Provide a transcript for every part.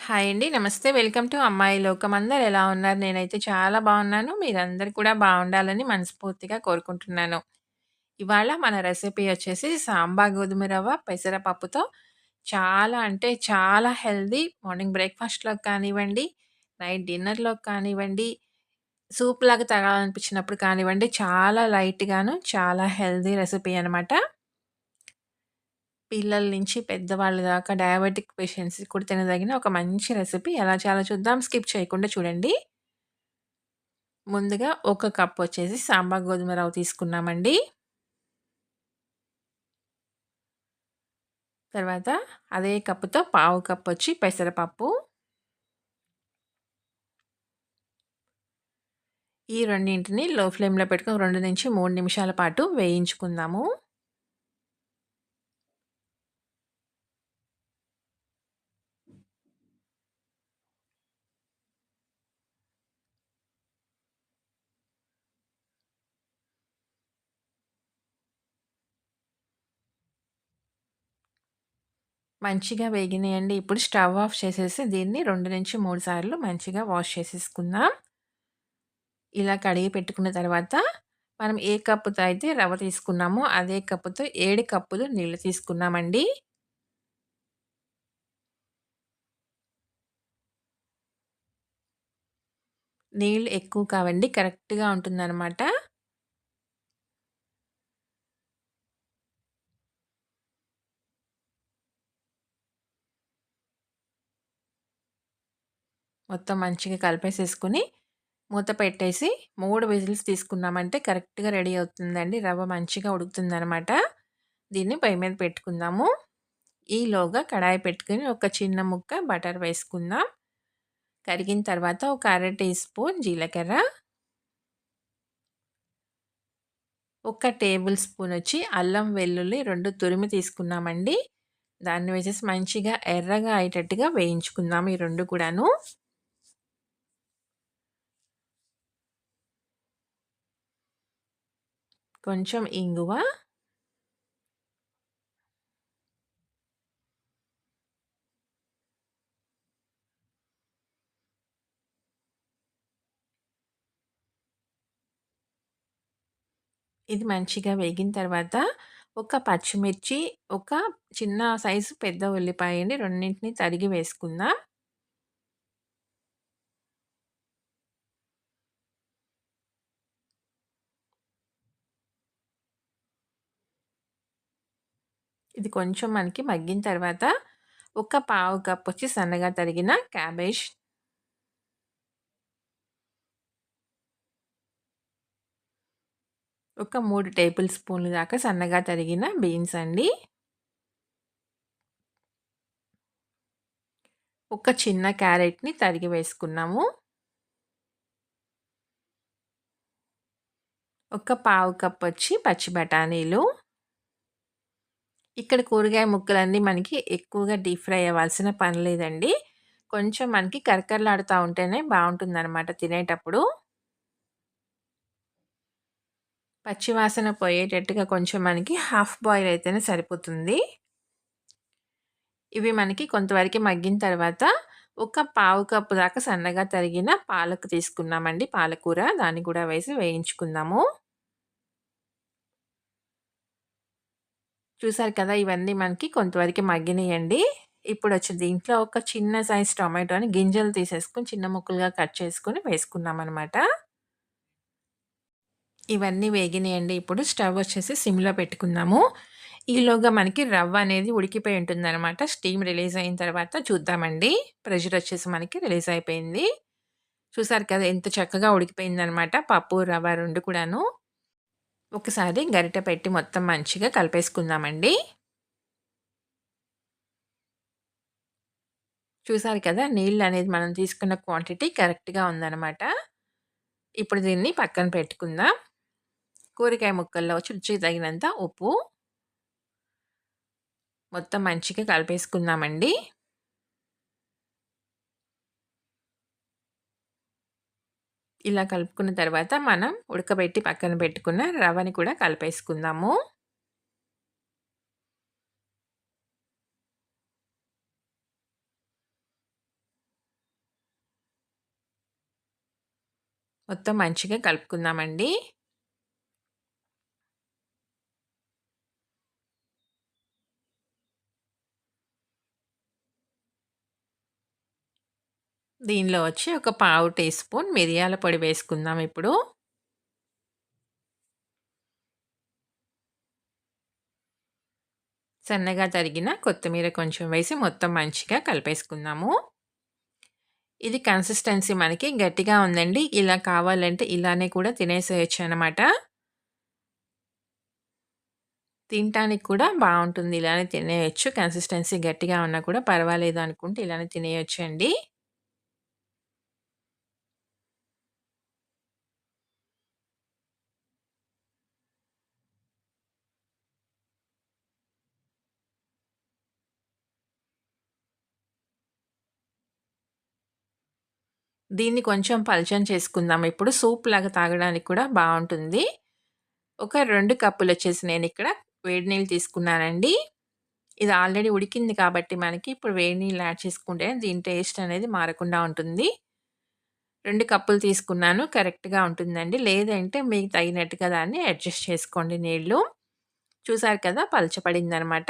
Hi అండి. నమస్తే. Welcome to అమ్మాయి లోకం. అందరూ ఎలా ఉన్నారు? నేనైతే చాలా బాగున్నాను. మీరందరూ కూడా బాగుండాలని మనస్ఫూర్తిగా కోరుకుంటున్నాను. ఇవాళ మన రెసిపీ వచ్చేసి సాంబా గోధుమ రవ్వ పెసరపప్పుతో చాలా అంటే చాలా హెల్తీ. మార్నింగ్ బ్రేక్‌ఫాస్ట్‌లోకి కానివ్వండి, నైట్ డిన్నర్‌లోకి కానివ్వండి, సూప్‌లాగా తాగాలనిపించినప్పుడు కానివ్వండి, చాలా లైట్‌గాను చాలా హెల్తీ రెసిపీ అనమాట. పిల్లల నుంచి పెద్దవాళ్ళ దాకా డయాబెటిక్ పేషెంట్స్‌కి కూడా తినదగిన ఒక మంచి రెసిపీ. ఎలా చేయాలో చూద్దాం. స్కిప్ చేయకుండా చూడండి. ముందుగా ఒక కప్ వచ్చేసి సాంబా గోధుమ రవ్వ తీసుకున్నామండి. తర్వాత అదే కప్పుతో పావు కప్ వచ్చి పెసరపప్పు. ఈ రెండింటిని లో ఫ్లేమ్‌లో పెట్టుకొని 2-3 నిమిషాల పాటు వేయించుకుందాము. మంచిగా వేగినాయండి. ఇప్పుడు స్టవ్ ఆఫ్ చేసేసి దీన్ని 2-3 సార్లు మంచిగా వాష్ చేసేసుకుందాం. ఇలా కడిగి పెట్టుకున్న తర్వాత మనం ఏ కప్పుతో అయితే రవ్వ తీసుకున్నామో అదే కప్పుతో 7 కప్పులు నీళ్లు తీసుకున్నామండి. నీళ్ళు ఎక్కువ కావండి. కరెక్ట్‌గా ఉంటుందనమాట. మొత్తం మంచిగా కలిపేసేసుకొని, మూత పెట్టేసి 3 విజిల్స్ తీసుకున్నామంటే కరెక్ట్‌గా రెడీ అవుతుందండి. రవ్వ మంచిగా ఉడుకుతుందనమాట. దీన్ని పొయ్యి మీద పెట్టుకుందాము. ఈలోగా కడాయి పెట్టుకొని ఒక చిన్న ముక్క బటర్ వేసుకుందాం. కరిగిన తర్వాత ఒక అర టీ స్పూన్ జీలకర్ర, ఒక టేబుల్ స్పూన్ వచ్చి అల్లం వెల్లుల్లి 2 తురిమి తీసుకున్నామండి. దాన్ని వేసేసి మంచిగా ఎర్రగా అయ్యేటట్టుగా వేయించుకుందాం ఈ 2 కూడాను. కొంచెం ఇంగువ, ఇది మంచిగా వేగిన తర్వాత ఒక పచ్చిమిర్చి, ఒక చిన్న సైజు పెద్ద ఉల్లిపాయ అండి. రెండింటిని తరిగి వేసుకుందాం. ఇది కొంచెం మనకి మగ్గిన తర్వాత ఒక పావు కప్ వచ్చి సన్నగా తరిగిన క్యాబేజ్, ఒక 3 టేబుల్ స్పూన్‌ల దాకా సన్నగా తరిగిన బీన్స్ అండి. ఒక చిన్న క్యారెట్‌ని తరిగి వేసుకున్నాము. ఒక పావు కప్ వచ్చి పచ్చి బఠానీలు. ఇక్కడ కూరగాయ ముక్కలన్నీ మనకి ఎక్కువగా డీప్ ఫ్రై అవ్వాల్సిన పని లేదండి. కొంచెం మనకి కరకరలాడుతా ఉంటేనే బావుంటుందనమాట తినేటప్పుడు. పచ్చి వాసన పోయేటట్టుగా కొంచెం మనకి హాఫ్ బాయిల్ అయితేనే సరిపోతుంది. ఇవి మనకి కొంతవరకు మగ్గిన తర్వాత ఒక పావు కప్పు దాకా సన్నగా తరిగిన పాలకు తీసుకున్నామండి. పాలకూర దాన్ని కూడా వేసి వేయించుకుందాము. చూసారు కదా! ఇవన్నీ మనకి కొంతవరకు మగ్గినియండి. ఇప్పుడొచ్చి దీంట్లో ఒక చిన్న సైజ్ టొమాటోని గింజలు తీసేసుకొని చిన్న ముక్కలుగా కట్ చేసుకొని వేసుకున్నామనమాట. ఇవన్నీ వేగినియండి. ఇప్పుడు స్టవ్ వచ్చేసి సిమ్‌లో పెట్టుకుందాము. ఈలోగా మనకి రవ్వ అనేది ఉడికిపోయి ఉంటుందనమాట. స్టీమ్ రిలీజ్ అయిన తర్వాత చూద్దామండి. ప్రెషర్ వచ్చేసి మనకి రిలీజ్ అయిపోయింది. చూసారు కదా! ఎంత చక్కగా ఉడికిపోయిందనమాట. పప్పు, రవ్వ 2 కూడాను. ఒకసారి గరిటె పెట్టి మొత్తం మంచిగా కలిపేసుకుందామండి. చూసారు కదా! నీళ్ళనేది మనం తీసుకున్న క్వాంటిటీ కరెక్ట్‌గా ఉందనమాట. ఇప్పుడు దీన్ని పక్కన పెట్టుకుందాం. కూరగాయ ముక్కల్లో రుచికి తగినంత ఉప్పు, మొత్తం మంచిగా కలిపేసుకుందామండి. ఇలా కలుపుకున్న తర్వాత మనం ఉడకబెట్టి పక్కన పెట్టుకున్న రవ్వని కూడా కలిపేసుకుందాము. మొత్తం మంచిగా కలుపుకుందామండి. దీనిలో వచ్చి ఒక పావు టీ స్పూన్ మిరియాల పొడి వేసుకుందాం ఇప్పుడు. సన్నగా తరిగిన కొత్తిమీర కొంచెం వేసి మొత్తం మంచిగా కలిపేసుకుందాము. ఇది కన్సిస్టెన్సీ మనకి గట్టిగా ఉందండి. ఇలా కావాలంటే ఇలానే కూడా తినేసేయొచ్చనమాట. తినటానికి కూడా బావుంటుంది. ఇలానే తినేయొచ్చు. కన్సిస్టెన్సీ గట్టిగా ఉన్నా కూడా పర్వాలేదు అనుకుంటే ఇలానే తినేయొచ్చండి. దీన్ని కొంచెం పలచన చేసుకుందాం. ఇప్పుడు సూప్‌లాగా తాగడానికి కూడా బావుంటుంది. ఒక 2 కప్పులొచ్చేసి నేనిక్కడ వేడి నీళ్ళు తీసుకున్నానండి. ఇది ఆల్రెడీ ఉడికింది కాబట్టి మనకి ఇప్పుడు వేడి నీళ్ళు యాడ్ చేసుకుంటే దీని టేస్ట్ అనేది మారకుండా ఉంటుంది. 2 కప్పులు తీసుకున్నాను. కరెక్ట్‌గా ఉంటుందండి. లేదంటే మీకు తగినట్టుగా దాన్ని అడ్జస్ట్ చేసుకోండి నీళ్ళు. చూసారు కదా! పలచపడిందనమాట.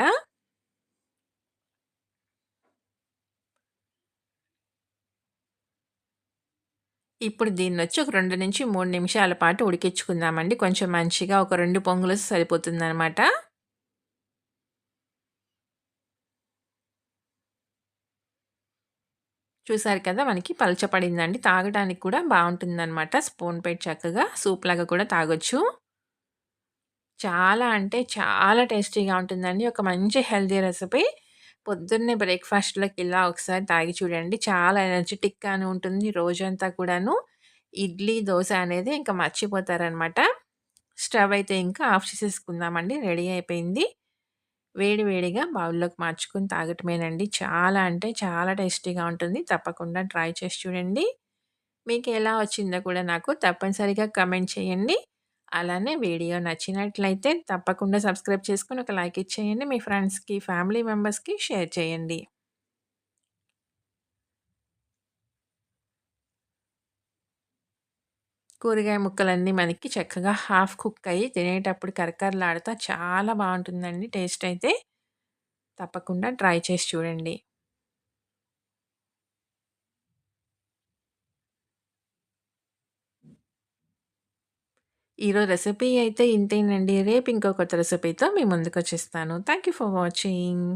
ఇప్పుడు దీన్నొచ్చి ఒక 2-3 నిమిషాల పాటు ఉడికించుకుందామండి. కొంచెం మంచిగా ఒక 2 పొంగులొస్తే సరిపోతుందనమాట. చూసారు కదా! మనకి పలచపడిందండి. తాగడానికి కూడా బావుంటుందనమాట. స్పూన్ పెట్టి చక్కగా సూప్‌లాగా కూడా తాగొచ్చు. చాలా అంటే చాలా టేస్టీగా ఉంటుందండి. ఒక మంచి హెల్తీ రెసిపీ. పొద్దున్నే బ్రేక్‌ఫాస్ట్‌లోకి ఇలా ఒకసారి తాగి చూడండి. చాలా ఎనర్జిటిక్‌గాను ఉంటుంది రోజంతా కూడాను. ఇడ్లీ, దోస అనేది ఇంక మర్చిపోతారనమాట. స్టవ్ అయితే ఇంకా ఆఫ్ చేసేసుకుందామండి. రెడీ అయిపోయింది. వేడి వేడిగా బౌల్‌లోకి మార్చుకొని తాగటమేనండి. చాలా అంటే చాలా టేస్టీగా ఉంటుంది. తప్పకుండా ట్రై చేసి చూడండి. మీకెలా వచ్చిందో కూడా నాకు తప్పనిసరిగా కామెంట్ చేయండి. అలానే వీడియో నచ్చినట్లయితే తప్పకుండా సబ్స్క్రైబ్ చేసుకొని ఒక లైక్ ఇచ్చేయండి. మీ ఫ్రెండ్స్‌కి, ఫ్యామిలీ మెంబర్స్‌కి షేర్ చేయండి. కూరగాయ ముక్కలన్నీ మనకి చక్కగా హాఫ్ కుక్ అయ్యి తినేటప్పుడు కరకరలాడుతా చాలా బావుంటుందండి టేస్ట్ అయితే. తప్పకుండా ట్రై చేసి చూడండి. ఈరోజు రెసిపీ అయితే ఇంతేనండి. రేపు ఇంకో కొత్త రెసిపీతో మీ ముందుకొచ్చేస్తాను. Thank you for watching.